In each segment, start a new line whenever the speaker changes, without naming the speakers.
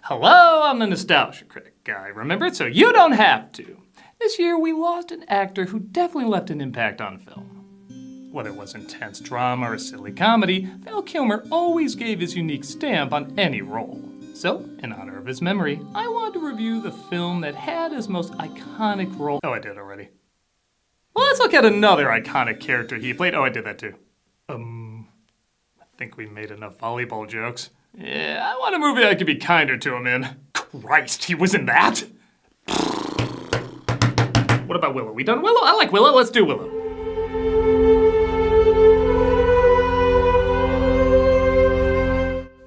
Hello, I'm the Nostalgia Critic guy, remember? So you don't have to. This year we lost an actor who definitely left an impact on film. Whether it was intense drama or silly comedy, Val Kilmer always gave his unique stamp on any role. So, in honor of his memory, I wanted to review the film that had his most iconic role. Oh, I did already. Well, let's look at another iconic character he played. Oh, I did that too. I think we made enough volleyball jokes. Yeah, I want a movie I could be kinder to him in. Christ, he was in that? What about Willow? We done Willow? I like Willow, let's do Willow.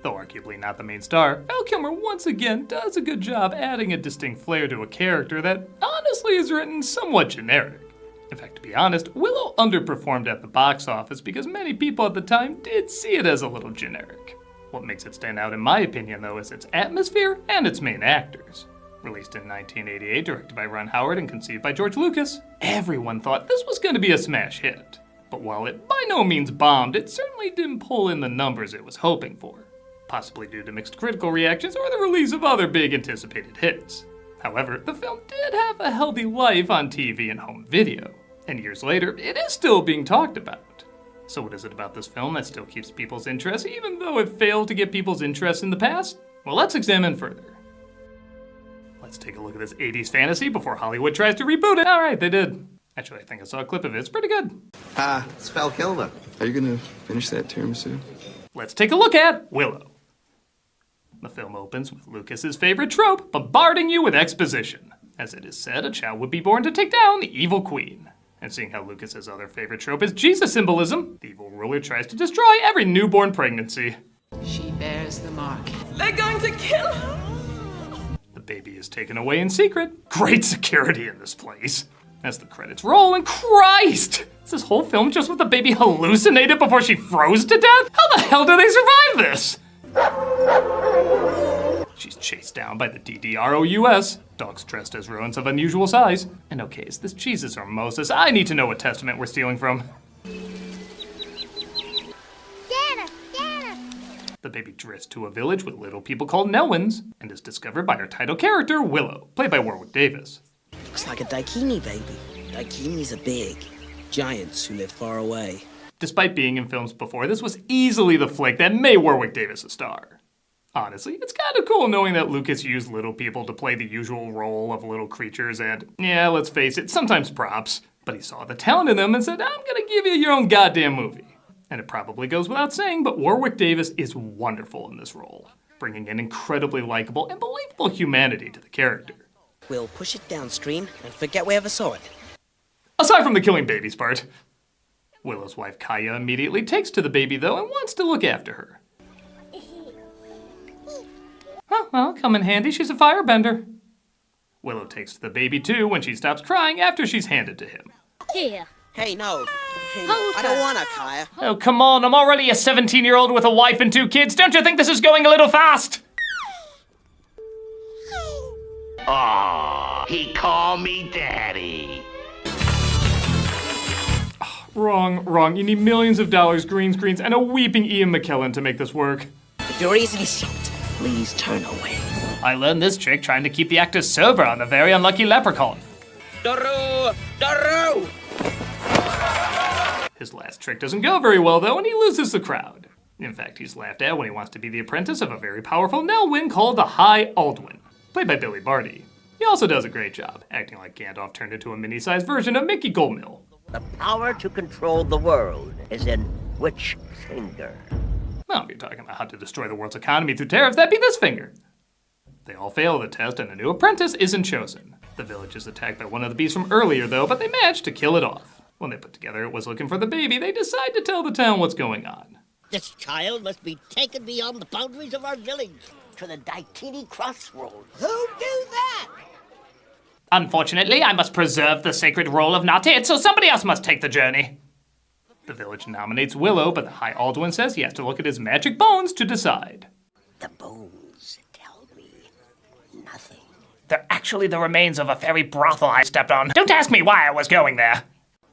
Though arguably not the main star, Val Kilmer once again does a good job adding a distinct flair to a character that honestly is written somewhat generic. In fact, to be honest, Willow underperformed at the box office because many people at the time did see it as a little generic. What makes it stand out in my opinion though is its atmosphere and its main actors. Released in 1988, directed by Ron Howard and conceived by George Lucas, everyone thought this was going to be a smash hit. But while it by no means bombed, it certainly didn't pull in the numbers it was hoping for. Possibly due to mixed critical reactions or the release of other big anticipated hits. However, the film did have a healthy life on TV and home video. And years later, it is still being talked about. So what is it about this film that still keeps people's interest, even though it failed to get people's interest in the past? Well, let's examine further. Let's take a look at this 80s fantasy before Hollywood tries to reboot it. All right, they did. Actually, I think I saw a clip of it. It's pretty good.
It's Val Kilmer.
Are you gonna finish that tiramisu?
Let's take a look at Willow. The film opens with Lucas's favorite trope, bombarding you with exposition. As it is said, a child would be born to take down the evil queen. And seeing how Lucas's other favorite trope is Jesus symbolism, the evil ruler tries to destroy every newborn pregnancy.
She bears the mark.
They're going to kill her!
The baby is taken away in secret. Great security in this place. As the credits roll, and Christ! Is this whole film just with the baby hallucinated before she froze to death? How the hell do they survive this? She's chased down by the DDROUS. Dogs dressed as ruins of unusual size. And okay, is this Jesus or Moses? I need to know what testament we're stealing from. The baby drifts to a village with little people called Nelwins and is discovered by our title character, Willow, played by Warwick Davis.
Looks like a daikini baby. Daikinis are big. Giants who live far away.
Despite being in films before, this was easily the flick that made Warwick Davis a star. Honestly, it's kind of cool knowing that Lucas used little people to play the usual role of little creatures and, yeah, let's face it, sometimes props. But he saw the talent in them and said, I'm gonna give you your own goddamn movie. And it probably goes without saying, but Warwick Davis is wonderful in this role, bringing in incredibly likable and believable humanity to the character.
We'll push it downstream and forget we ever saw it.
Aside from the killing babies part. Willow's wife Kaya immediately takes to the baby though and wants to look after her. Oh, well, come in handy, she's a firebender. Willow takes to the baby too when she stops crying after she's handed to him.
Here.
Hey, no. I don't want her, Kaya.
Oh, come on, I'm already a 17-year-old with a wife and 2 kids. Don't you think this is going a little fast?
Aw, he called me daddy.
Oh, wrong. You need millions of dollars, green screens, and a weeping Ian McKellen to make this work.
If you're easily shocked, please turn away.
I learned this trick trying to keep the actors sober on the very unlucky leprechaun.
Daru! Daru!
His last trick doesn't go very well though, and he loses the crowd. In fact, he's laughed at when he wants to be the apprentice of a very powerful Nelwyn called the High Aldwin, played by Billy Barty. He also does a great job, acting like Gandalf turned into a mini-sized version of Mickey Goldmill.
The power to control the world is in which finger?
Well, if you're talking about how to destroy the world's economy through tariffs, that'd be this finger. They all fail the test and a new apprentice isn't chosen. The village is attacked by one of the beasts from earlier though, but they manage to kill it off. When they put together it was looking for the baby, they decide to tell the town what's going on.
This child must be taken beyond the boundaries of our village to the Daikini Crossroads. Who'd do that?
Unfortunately, I must preserve the sacred role of not it, so somebody else must take the journey. The village nominates Willow, but the High Aldwin says he has to look at his magic bones to decide.
The bones tell me nothing.
They're actually the remains of a fairy brothel I stepped on. Don't ask me why I was going there.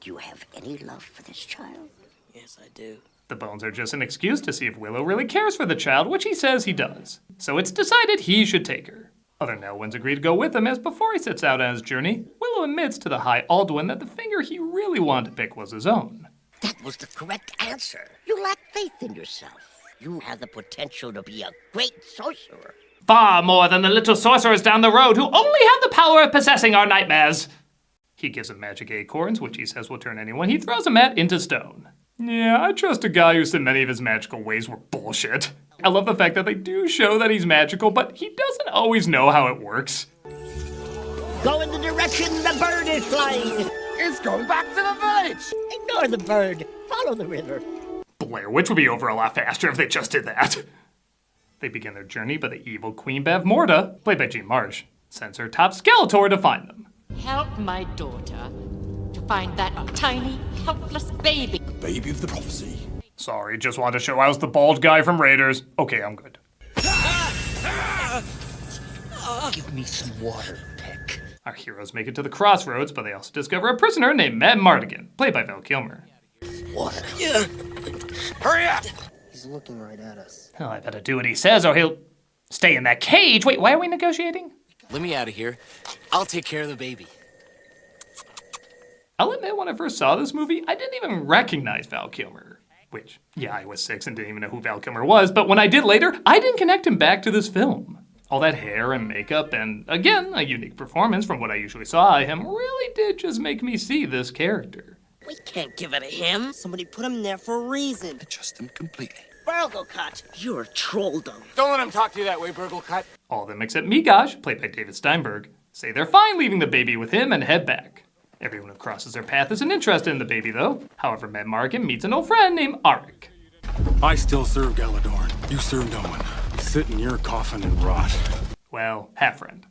Do you have any love for this child?
Yes, I do.
The bones are just an excuse to see if Willow really cares for the child, which he says he does. So it's decided he should take her. Other Nelwyns agree to go with him, as before he sets out on his journey, Willow admits to the High Alduin that the finger he really wanted to pick was his own.
That was the correct answer. You lack faith in yourself. You have the potential to be a great sorcerer.
Far more than the little sorcerers down the road who only have the power of possessing our nightmares. He gives him magic acorns, which he says will turn anyone he throws them at into stone. Yeah, I trust a guy who said many of his magical ways were bullshit. I love the fact that they do show that he's magical, but he doesn't always know how it works.
Go in the direction the bird is flying.
It's going back to the village.
Ignore the bird. Follow the river.
Blair Witch would be over a lot faster if they just did that. They begin their journey, but the evil Queen Bavmorda, played by Jean Marsh, sends her top Skeletor to find them.
Help my daughter to find that tiny, helpless baby.
The baby of the prophecy.
Sorry, just wanted to show I was the bald guy from Raiders. Okay, I'm good.
Give me some water, Peck.
Our heroes make it to the crossroads, but they also discover a prisoner named Madmartigan, played by Val Kilmer.
Water.
Yeah.
Hurry up!
He's looking right at us.
Well, I better do what he says or he'll stay in that cage. Wait, why are we negotiating?
Let me out of here. I'll take care of the baby.
I'll admit, when I first saw this movie, I didn't even recognize Val Kilmer. Which, yeah, I was 6 and didn't even know who Val Kilmer was, but when I did later, I didn't connect him back to this film. All that hair and makeup and, again, a unique performance from what I usually saw of him really did just make me see this character.
We can't give it to him. Somebody put him there for a reason.
Trust him completely.
Burglecut, you're a troll, though.
Don't let him talk to you that way, Burglecut.
All of them except Migosh, played by David Steinberg, say they're fine leaving the baby with him and head back. Everyone who crosses their path isn't interested in the baby, though. However, Madmartigan meets an old friend named Arik.
I still serve Galadorn. You serve no one. Sit in your coffin and rot.
Well, half-friend.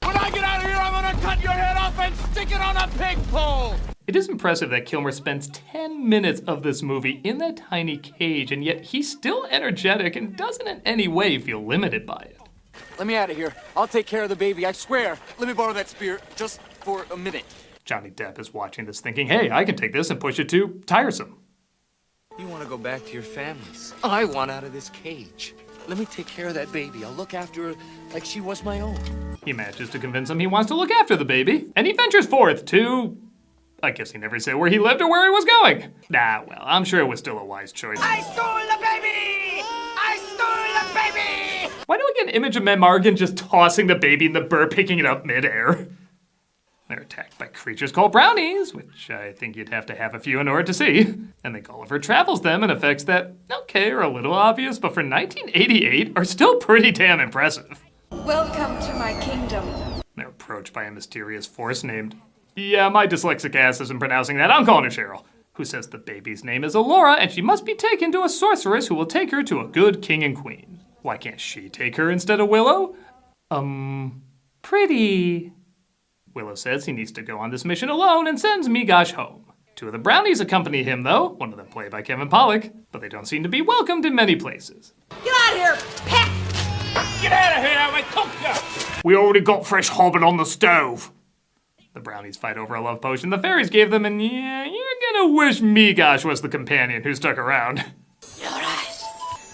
When I get out of here, I'm gonna cut your head off and stick it on a pig pole!
It is impressive that Kilmer spends 10 minutes of this movie in that tiny cage, and yet he's still energetic and doesn't in any way feel limited by it.
Let me out of here. I'll take care of the baby, I swear. Let me borrow that spear just for a minute.
Johnny Depp is watching this thinking, hey, I can take this and push it to tiresome.
You want to go back to your families. I want out of this cage. Let me take care of that baby. I'll look after her like she was my own.
He manages to convince him he wants to look after the baby, and he ventures forth to... I guess he never said where he lived or where he was going. Nah, well, I'm sure it was still a wise choice.
I stole the baby! I stole the baby!
Why do I get an image of Madmartigan just tossing the baby and the bird picking it up midair? They're attacked by creatures called brownies, which I think you'd have to have a few in order to see. And then Gulliver travels them in effects that, okay, are a little obvious, but for 1988 are still pretty damn impressive.
Welcome to my kingdom.
They're approached by a mysterious force named, yeah, my dyslexic ass isn't pronouncing that, I'm calling her Cheryl, who says the baby's name is Allura and she must be taken to a sorceress who will take her to a good king and queen. Why can't she take her instead of Willow? Pretty... Willow says he needs to go on this mission alone and sends Migosh home. 2 of the brownies accompany him, though, one of them played by Kevin Pollak, but they don't seem to be welcomed in many places.
Get out of here, Peck!
Get out of here, I cook you!
We already got fresh hobbit on the stove. The brownies fight over a love potion the fairies gave them, and yeah, you're gonna wish Migosh was the companion who stuck around.
Your eyes.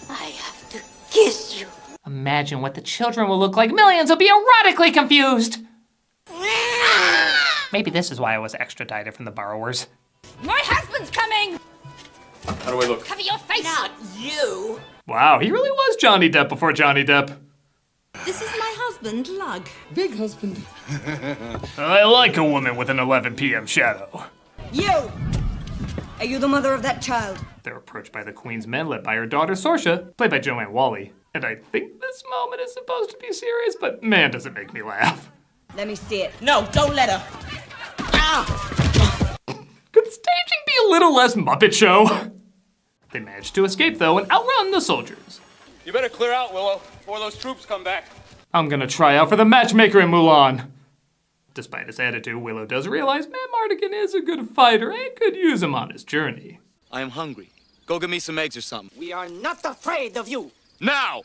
I have to kiss you.
Imagine what the children will look like. Millions will be erotically confused. Maybe this is why I was extradited from the borrowers.
My husband's coming!
How do I look?
Cover your face!
Not you.
Wow, he really was Johnny Depp before Johnny Depp.
This is my husband, Lug.
Big husband.
I like a woman with an 11 p.m. shadow.
You! Are you the mother of that child?
They're approached by the Queen's men led by her daughter Sorsha, played by Joanne Whalley. And I think this moment is supposed to be serious, but man, does it make me laugh.
Let me see it.
No, don't let her.
Could the staging be a little less Muppet Show? They manage to escape, though, and outrun the soldiers.
You better clear out, Willow, before those troops come back.
I'm gonna try out for the matchmaker in Mulan. Despite his attitude, Willow does realize Madmartigan is a good fighter and could use him on his journey.
I am hungry. Go get me some eggs or something.
We are not afraid of you.
Now!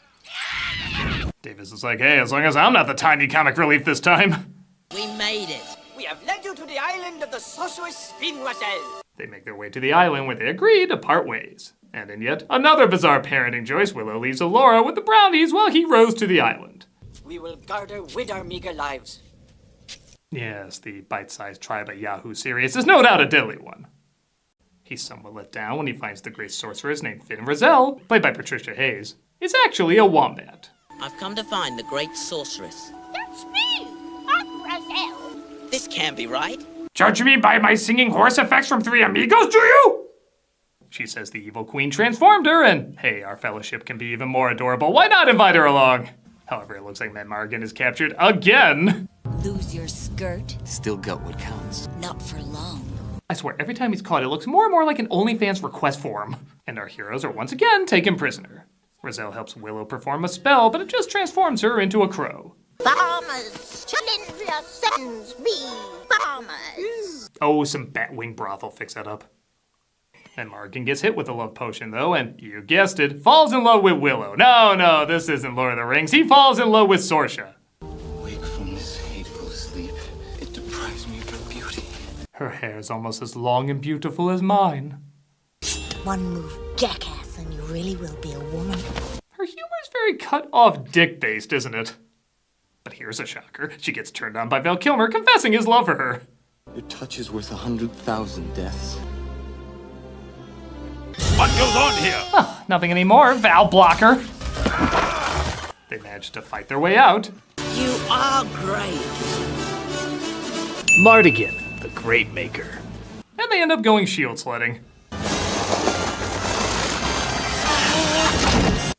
Davis is like, hey, as long as I'm not the tiny comic relief this time.
We made it.
We have led you to the island of the sorceress Spinwasel.
They make their way to the island where they agree to part ways. And in yet another bizarre parenting choice, Willow leaves Allura with the brownies while he rows to the island.
We will guard her with our meager lives.
Yes, the bite-sized try by Yahoo series is no doubt a deadly one. He's somewhat let down when he finds the great sorceress named Finn Rizal, played by Patricia Hayes, is actually a wombat.
I've come to find the great sorceress.
That's me. I'm Rizal.
This can't be right.
Judge me by my singing horse effects from Three Amigos, do you? She says the evil queen transformed her, and hey, our fellowship can be even more adorable. Why not invite her along? However, it looks like Madmartigan is captured again.
Lose your skirt?
Still got what counts.
Not for long.
I swear, every time he's caught, it looks more and more like an OnlyFans request form. And our heroes are once again taken prisoner. Rizal helps Willow perform a spell, but it just transforms her into a crow.
Farmers, Chalindria sends me. Farmers.
Oh, some Batwing broth will fix that up. And Madmartigan gets hit with a love potion, though, and you guessed it, falls in love with Willow. No, this isn't Lord of the Rings. He falls in love with Sorsha.
Wake from this hateful sleep. It deprives me of her beauty.
Her hair's almost as long and beautiful as mine.
One move, jackass, and you really will be a woman.
Her humor's very cut-off dick-based, isn't it? But here's a shocker. She gets turned on by Val Kilmer confessing his love for her.
Your touch is worth 100,000 deaths.
What goes on here?
Oh, nothing anymore, Val Blocker. They managed to fight their way out.
You are great.
Madmartigan, the Great Maker. And they end up going shield sledding.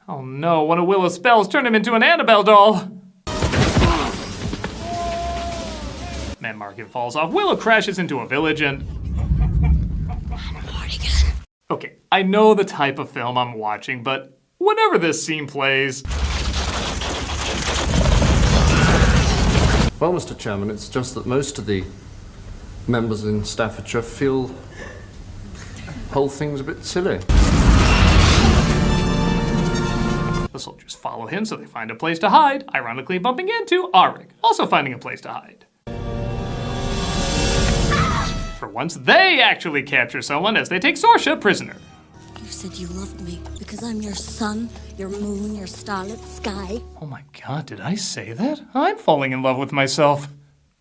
Oh no, one of Willow's spells turned him into an Annabelle doll. Madmartigan falls off, Willow crashes into a village and... Okay, I know the type of film I'm watching, but whenever this scene plays...
Well, Mr. Chairman, it's just that most of the members in Staffordshire feel the whole thing's a bit silly.
The soldiers follow him, so they find a place to hide, ironically bumping into Auric, also finding a place to hide. For once, they actually capture someone as they take Sorsha prisoner.
You said you loved me because I'm your sun, your moon, your starlit sky.
Oh my god, did I say that? I'm falling in love with myself.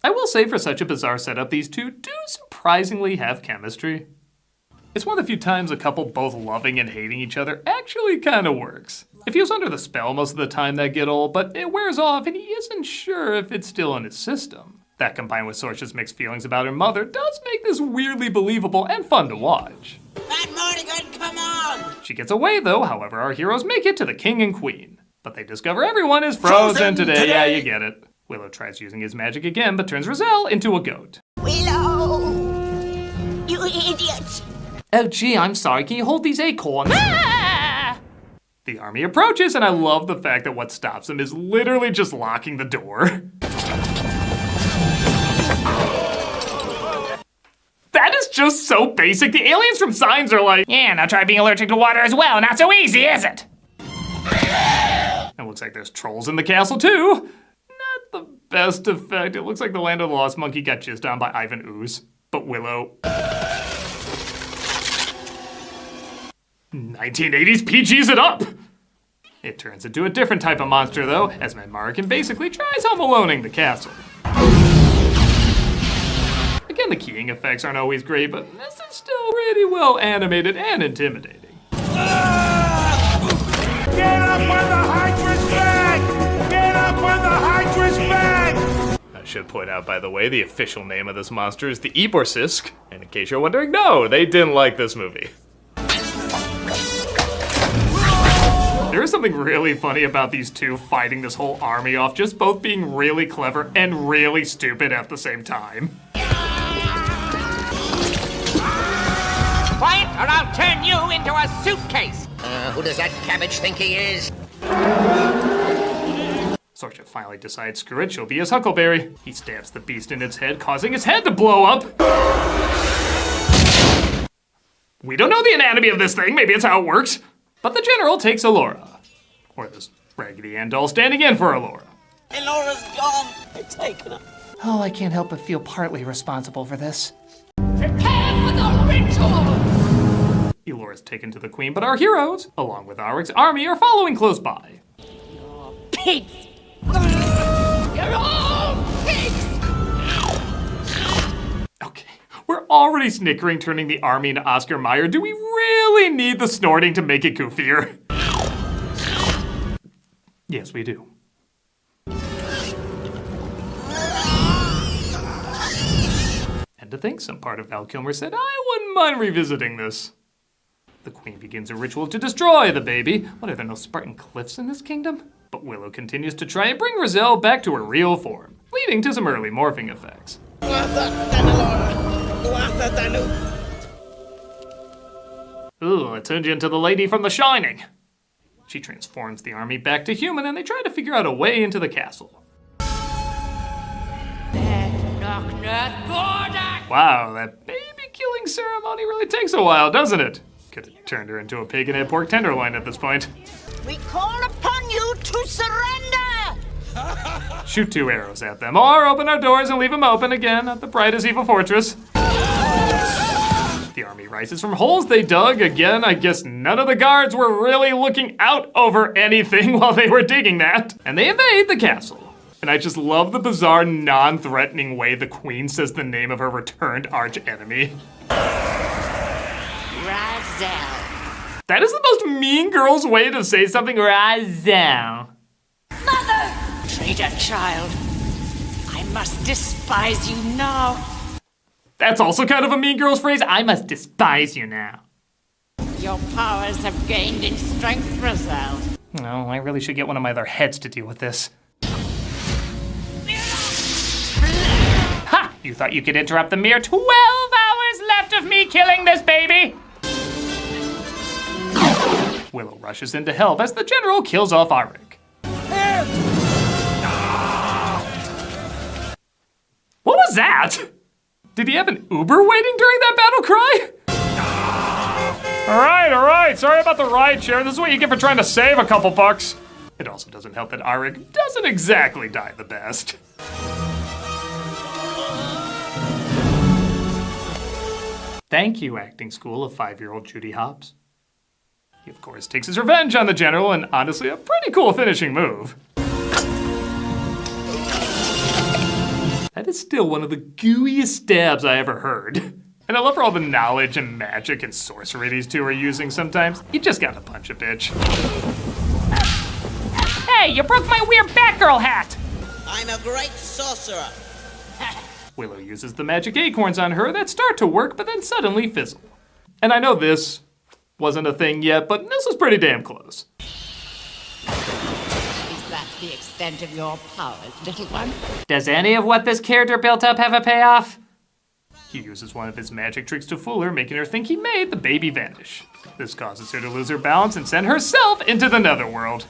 I will say for such a bizarre setup, these two do surprisingly have chemistry. It's one of the few times a couple both loving and hating each other actually kind of works. If he was under the spell most of the time, that'd get old, but it wears off and he isn't sure if it's still in his system. That combined with Sorsha's mixed feelings about her mother does make this weirdly believable and fun to watch.
Madmartigan, come on!
She gets away though, however our heroes make it to the king and queen. But they discover everyone is frozen today. Yeah, you get it. Willow tries using his magic again, but turns Rizal into a goat.
Willow! You idiot!
Oh gee, I'm sorry, can you hold these acorns? Ah! The army approaches, and I love the fact that what stops them is literally just locking the door. That is just so basic. The aliens from Signs are like, yeah, now try being allergic to water as well. Not so easy, is it? It looks like there's trolls in the castle too. Not the best effect. It looks like the Land of the Lost Monkey got jizzed on by Ivan Ooze. But Willow. 1980s PG's it up! It turns into a different type of monster though, as Madmartigan basically tries home aloneing the castle. Again, the keying effects aren't always great, but this is still pretty well animated and intimidating.
Get up on the hydrant's back! Get up on the hydrant's back!
I should point out, by the way, the official name of this monster is the Eborsisk, and in case you're wondering, no, they didn't like this movie. There is something really funny about these two fighting this whole army off, just both being really clever and really stupid at the same time.
Quiet, or I'll turn you into a suitcase!
Who does that cabbage think he is?
Sorsha finally decides, screw it, she'll be his Huckleberry. He stabs the beast in its head, causing its head to blow up. We don't know the anatomy of this thing, maybe it's how it works. But the general takes Allura. Or this Raggedy Ann doll standing in for Allura.
Allura's gone. They're taking her.
Oh, I can't help but feel partly responsible for this.
Prepare for the ritual!
Elora's taken to the Queen, but our heroes, along with Aric's army, are following close by.
Pigs! You're all pigs!
Okay, we're already snickering turning the army into Oscar Mayer. Do we really need the snorting to make it goofier? Yes, we do. And to think some part of Val Kilmer said, I wouldn't mind revisiting this. The Queen begins a ritual to destroy the baby. What, are there no Spartan cliffs in this kingdom? But Willow continues to try and bring Roselle back to her real form, leading to some early morphing effects. Ooh, it turned you into the lady from The Shining. She transforms the army back to human and they try to figure out a way into the castle. Wow, that baby killing ceremony really takes a while, doesn't it? Could have turned her into a pig and had pork tenderloin at this point.
We call upon you to surrender!
Shoot 2 arrows at them, or open our doors and leave them open again at the brightest evil fortress. The army rises from holes they dug. Again, I guess none of the guards were really looking out over anything while they were digging that. And they invade the castle. And I just love the bizarre, non-threatening way the Queen says the name of her returned arch-enemy.
Roselle.
That is the most Mean Girls way to say something. Roselle.
Mother! Traitor child. I must despise you now.
That's also kind of a Mean Girls phrase. I must despise you now.
Your powers have gained in strength, Roselle.
No, I really should get one of my other heads to deal with this. Ha! You thought you could interrupt the mere 12 hours left of me killing this baby? Willow rushes in to help as the general kills off Arik. What was that? Did he have an Uber waiting during that battle cry? All right, sorry about the ride share. This is what you get for trying to save a couple bucks. It also doesn't help that Arik doesn't exactly die the best. Thank you, acting school of 5-year-old Judy Hopps. He, of course, takes his revenge on the general, and honestly, a pretty cool finishing move. That is still one of the gooeyest stabs I ever heard. And I love for all the knowledge and magic and sorcery these two are using sometimes. You just gotta punch a bitch. Hey, you broke my weird Batgirl hat!
I'm a great sorcerer.
Willow uses the magic acorns on her that start to work, but then suddenly fizzle. And I know this wasn't a thing yet, but this was pretty damn close.
Is that the extent of your powers, little one?
Does any of what this character built up have a payoff? He uses one of his magic tricks to fool her, making her think he made the baby vanish. This causes her to lose her balance and send herself into the netherworld.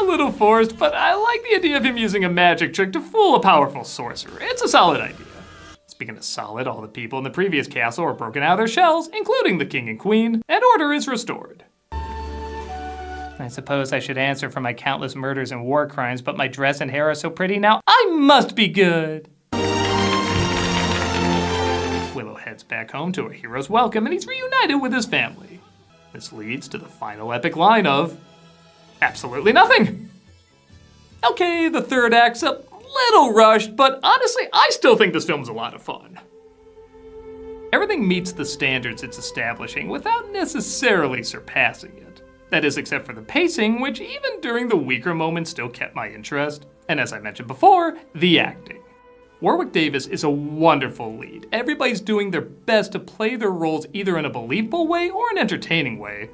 A little forced, but I like the idea of him using a magic trick to fool a powerful sorcerer. It's a solid idea. Speaking of solid, all the people in the previous castle are broken out of their shells, including the king and queen, and order is restored. I suppose I should answer for my countless murders and war crimes, but my dress and hair are so pretty now, I must be good. Willow heads back home to a hero's welcome, and he's reunited with his family. This leads to the final epic line of, absolutely nothing. Okay, the third act's a little rushed, but honestly, I still think this film's a lot of fun. Everything meets the standards it's establishing without necessarily surpassing it. That is, except for the pacing, which even during the weaker moments still kept my interest. And as I mentioned before, the acting. Warwick Davis is a wonderful lead. Everybody's doing their best to play their roles either in a believable way or an entertaining way.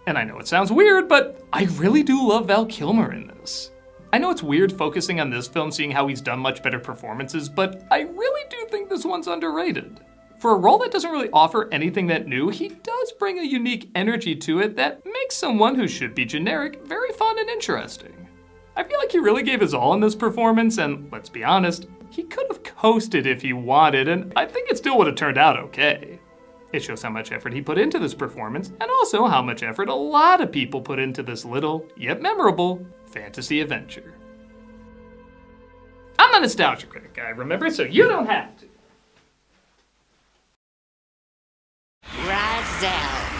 And I know it sounds weird, but I really do love Val Kilmer in this. I know it's weird focusing on this film seeing how he's done much better performances, but I really do think this one's underrated. For a role that doesn't really offer anything that new, he does bring a unique energy to it that makes someone who should be generic very fun and interesting. I feel like he really gave his all in this performance, and let's be honest, he could have coasted if he wanted, and I think it still would have turned out okay. It shows how much effort he put into this performance, and also how much effort a lot of people put into this little, yet memorable, fantasy adventure. I'm a nostalgia critic guy, remember, so you don't have to.
Roselle.